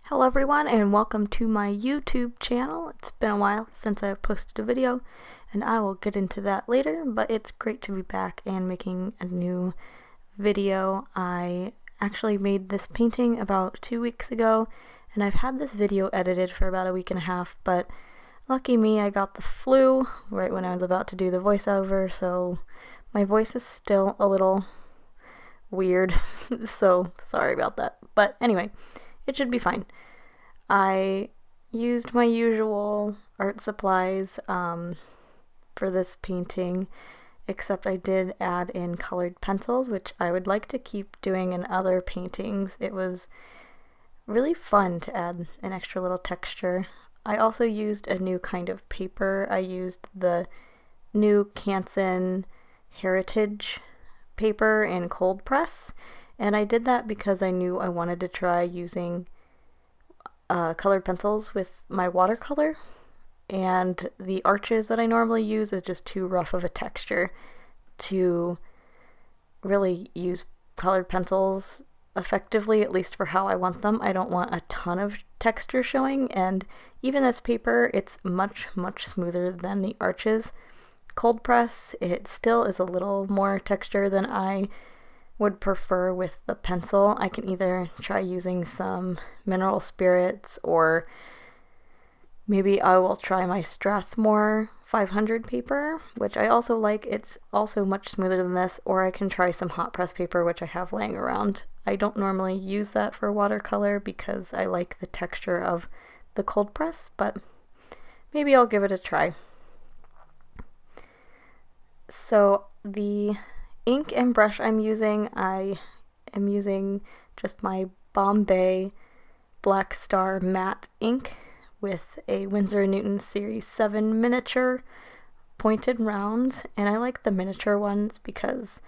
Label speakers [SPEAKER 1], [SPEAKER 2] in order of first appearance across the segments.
[SPEAKER 1] Hello everyone and welcome to my YouTube channel. It's been a while since I've posted a video and I will get into that later, but it's great to be back and making a new video. I actually made this painting about 2 weeks ago and I've had this video edited for about a week and a half, but lucky me, I got the flu right when I was about to do the voiceover, so my voice is still a little weird, so sorry about that. But anyway, it should be fine. I used my usual art supplies for this painting, except I did add in colored pencils, which I would like to keep doing in other paintings. It was really fun to add an extra little texture. I also used a new kind of paper. I used the new Canson Heritage paper in cold press, and I did that because I knew I wanted to try using colored pencils with my watercolor, and the arches that I normally use is just too rough of a texture to really use colored pencils effectively, at least for how I want them. I don't want a ton of texture showing, and even this paper, it's much smoother than the arches. Cold press, it still is a little more texture than I would prefer with the pencil. I can either try using some mineral spirits, or maybe I will try my Strathmore 500 paper, which I also like. It's also much smoother than this, or I can try some hot press paper, which I have laying around. I don't normally use that for watercolor because I like the texture of the cold press, but maybe I'll give it a try. So the ink and brush I am using just my Bombay Black Star matte ink with a Windsor and Newton Series 7 miniature pointed round, and I like the miniature ones because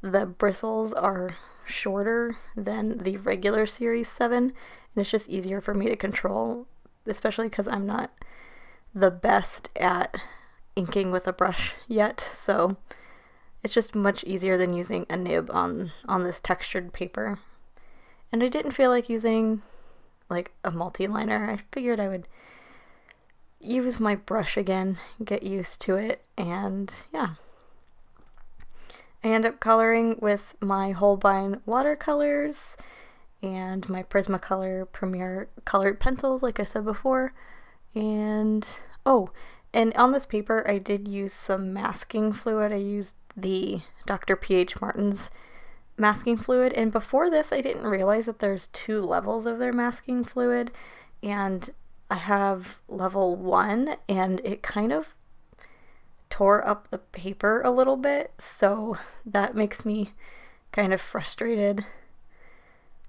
[SPEAKER 1] the bristles are shorter than the regular Series 7, and it's just easier for me to control, especially because I'm not the best at inking with a brush yet, so it's just much easier than using a nib on this textured paper. And I didn't feel like using like a multi-liner. I figured I would use my brush again, get used to it, and yeah. I end up coloring with my Holbein watercolors and my Prismacolor Premier colored pencils, like I said before. And and on this paper I did use some masking fluid. I used the Dr. P.H. Martin's masking fluid, and before this I didn't realize that there's 2 levels of their masking fluid, and I have level 1 and it kind of tore up the paper a little bit, so that makes me kind of frustrated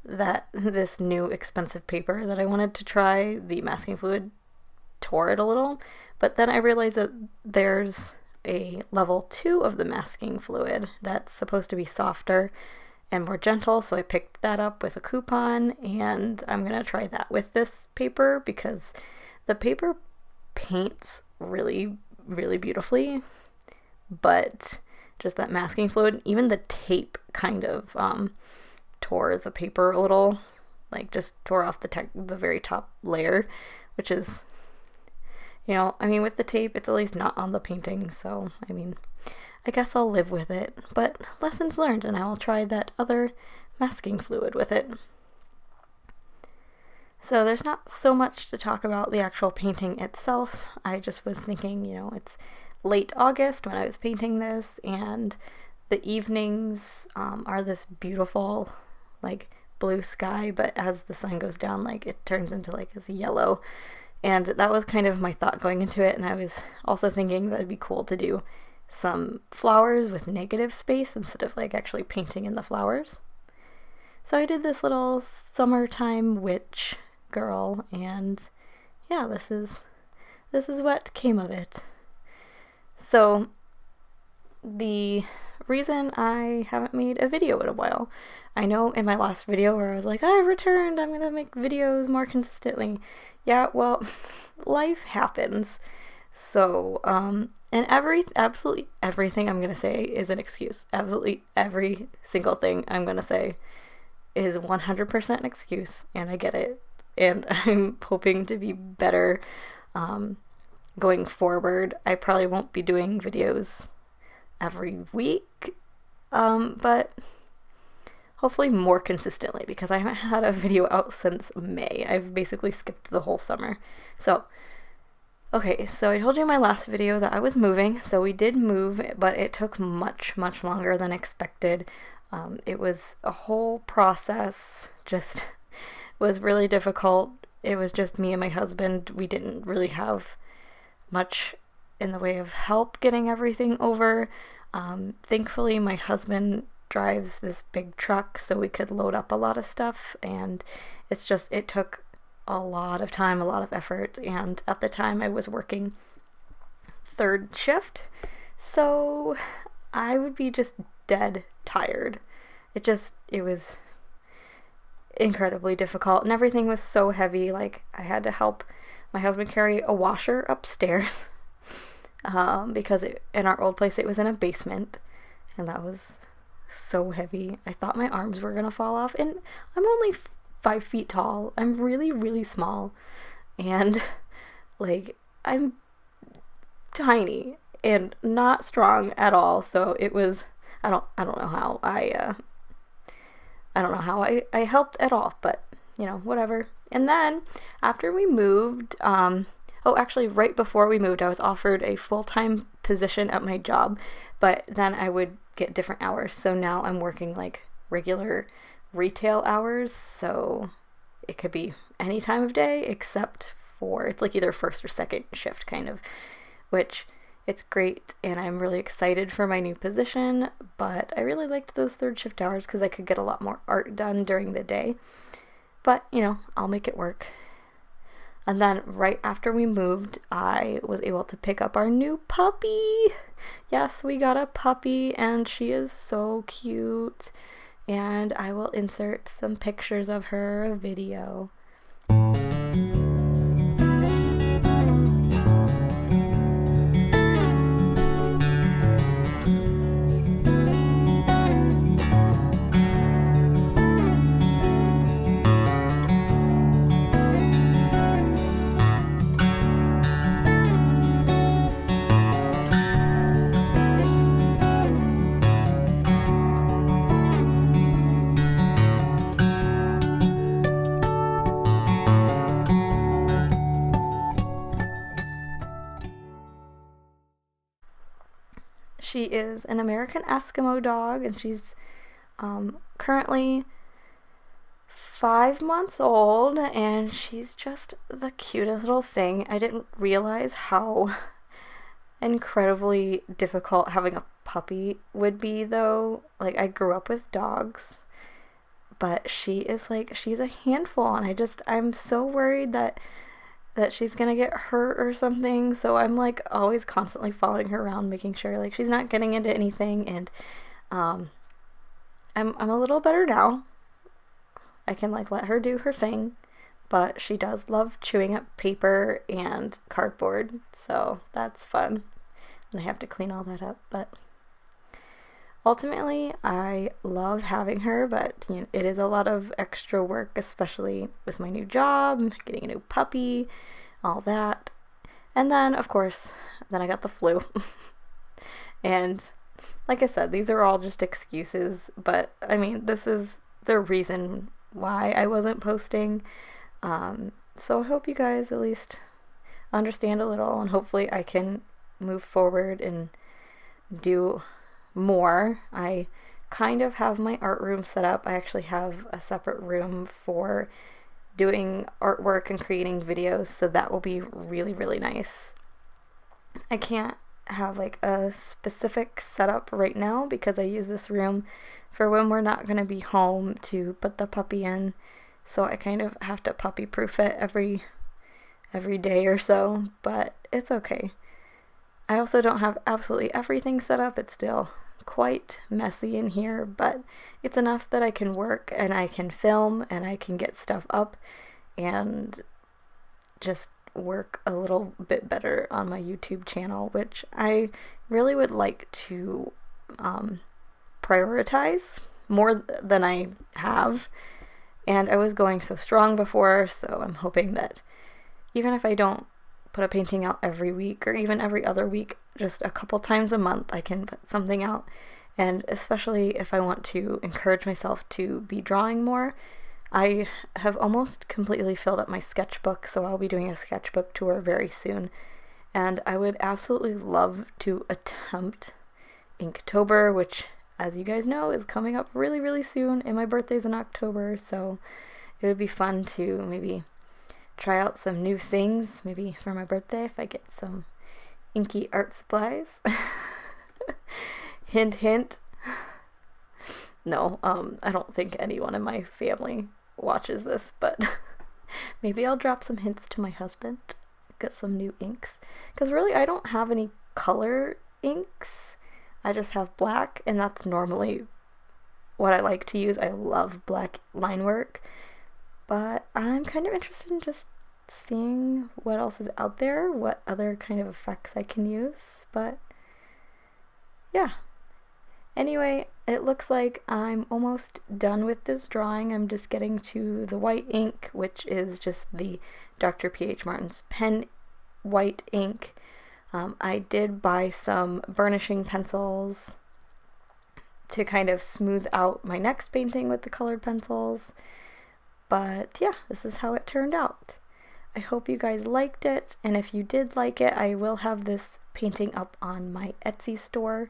[SPEAKER 1] that this new expensive paper that I wanted to try, the masking fluid tore it a little. But then I realized that there's a level 2 of the masking fluid that's supposed to be softer and more gentle, so I picked that up with a coupon, and I'm gonna try that with this paper because the paper paints really beautifully, but just that masking fluid, even the tape kind of tore the paper a little, like just tore off the very top layer, which is, you know, I mean, with the tape, it's at least not on the painting, so, I mean, I guess I'll live with it. But lessons learned, and I will try that other masking fluid with it. So there's not so much to talk about the actual painting itself. I just was thinking, you know, it's late August when I was painting this, and the evenings are this beautiful, like, blue sky, but as the sun goes down, like, it turns into, like, this yellow. And that was kind of my thought going into it, and I was also thinking that it'd be cool to do some flowers with negative space instead of like actually painting in the flowers. So I did this little summertime witch girl, and yeah, this is what came of it. So the reason I haven't made a video in a while, I know in my last video where I was like, I've returned, I'm gonna make videos more consistently. Yeah, well, life happens. So, and absolutely everything I'm gonna say is an excuse. Absolutely every single thing I'm gonna say is 100% an excuse, and I get it. and I'm hoping to be better going forward. I probably won't be doing videos every week, but hopefully more consistently, because I haven't had a video out since May. I've basically skipped the whole summer. So, okay, so I told you in my last video that I was moving, so we did move, but it took much longer than expected. It was a whole process, just was really difficult. It was just me and my husband. We didn't really have much in the way of help getting everything over. Thankfully, my husband drives this big truck, so we could load up a lot of stuff, and it took a lot of time, a lot of effort, and at the time I was working third shift, so I would be just dead tired. It was incredibly difficult, and everything was so heavy. Like, I had to help my husband carry a washer upstairs because in our old place it was in a basement, and that was so heavy. I thought my arms were gonna fall off, and I'm only 5 feet tall. I'm really small, and like, I'm tiny and not strong at all. So it was, I don't know how I don't know how I helped at all, but you know, whatever. And then after we moved, actually right before we moved, I was offered a full-time position at my job, but then I would get different hours. So now I'm working like regular retail hours, so it could be any time of day except for, it's like either first or second shift kind of, which it's great, and I'm really excited for my new position, but I really liked those third shift hours because I could get a lot more art done during the day. But you know, I'll make it work. And then right after we moved, I was able to pick up our new puppy. Yes, we got a puppy, and she is so cute. And I will insert some pictures of her, a video. She is an American Eskimo dog, and she's currently 5 months old, and she's just the cutest little thing. I didn't realize how incredibly difficult having a puppy would be, though. Like, I grew up with dogs, but she's a handful, and I'm so worried that she's gonna get hurt or something, so I'm like always constantly following her around, making sure like she's not getting into anything. And I'm a little better now. I can like let her do her thing, but she does love chewing up paper and cardboard, so that's fun, and I have to clean all that up. But ultimately, I love having her, but you know, it is a lot of extra work, especially with my new job, getting a new puppy, all that. And then, of course, then I got the flu. And like I said, these are all just excuses, but I mean, this is the reason why I wasn't posting. So I hope you guys at least understand a little, and hopefully I can move forward and do more. I kind of have my art room set up. I actually have a separate room for doing artwork and creating videos, so that will be really nice. I can't have like a specific setup right now because I use this room for when we're not going to be home to put the puppy in, so I kind of have to puppy proof it every day or so, but it's okay. I also don't have absolutely everything set up. It's still quite messy in here, but it's enough that I can work and I can film and I can get stuff up and just work a little bit better on my YouTube channel, which I really would like to prioritize more than I have. And I was going so strong before, so I'm hoping that even if I don't put a painting out every week or even every other week, just a couple times a month I can put something out. And especially if I want to encourage myself to be drawing more, I have almost completely filled up my sketchbook, so I'll be doing a sketchbook tour very soon. And I would absolutely love to attempt Inktober, which, as you guys know, is coming up really, really soon, and my birthday's in October, so it would be fun to maybe try out some new things, maybe for my birthday if I get some inky art supplies. Hint, hint. No, I don't think anyone in my family watches this, but maybe I'll drop some hints to my husband, get some new inks, because really I don't have any color inks. I just have black, and that's normally what I like to use. I love black line work, but I'm kind of interested in just seeing what else is out there, what other kind of effects I can use, but yeah. Anyway, it looks like I'm almost done with this drawing. I'm just getting to the white ink, which is just the Dr. P.H. Martin's pen white ink. I did buy some burnishing pencils to kind of smooth out my next painting with the colored pencils. But yeah, this is how it turned out. I hope you guys liked it, and if you did like it, I will have this painting up on my Etsy store.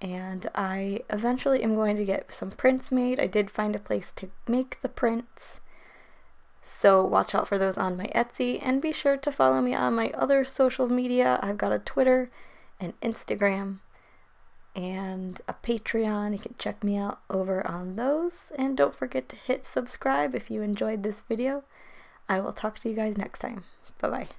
[SPEAKER 1] And I eventually am going to get some prints made. I did find a place to make the prints, so watch out for those on my Etsy, and be sure to follow me on my other social media. I've got a Twitter, an Instagram, and a Patreon. You can check me out over on those, and don't forget to hit subscribe if you enjoyed this video. I will talk to you guys next time. Bye-bye.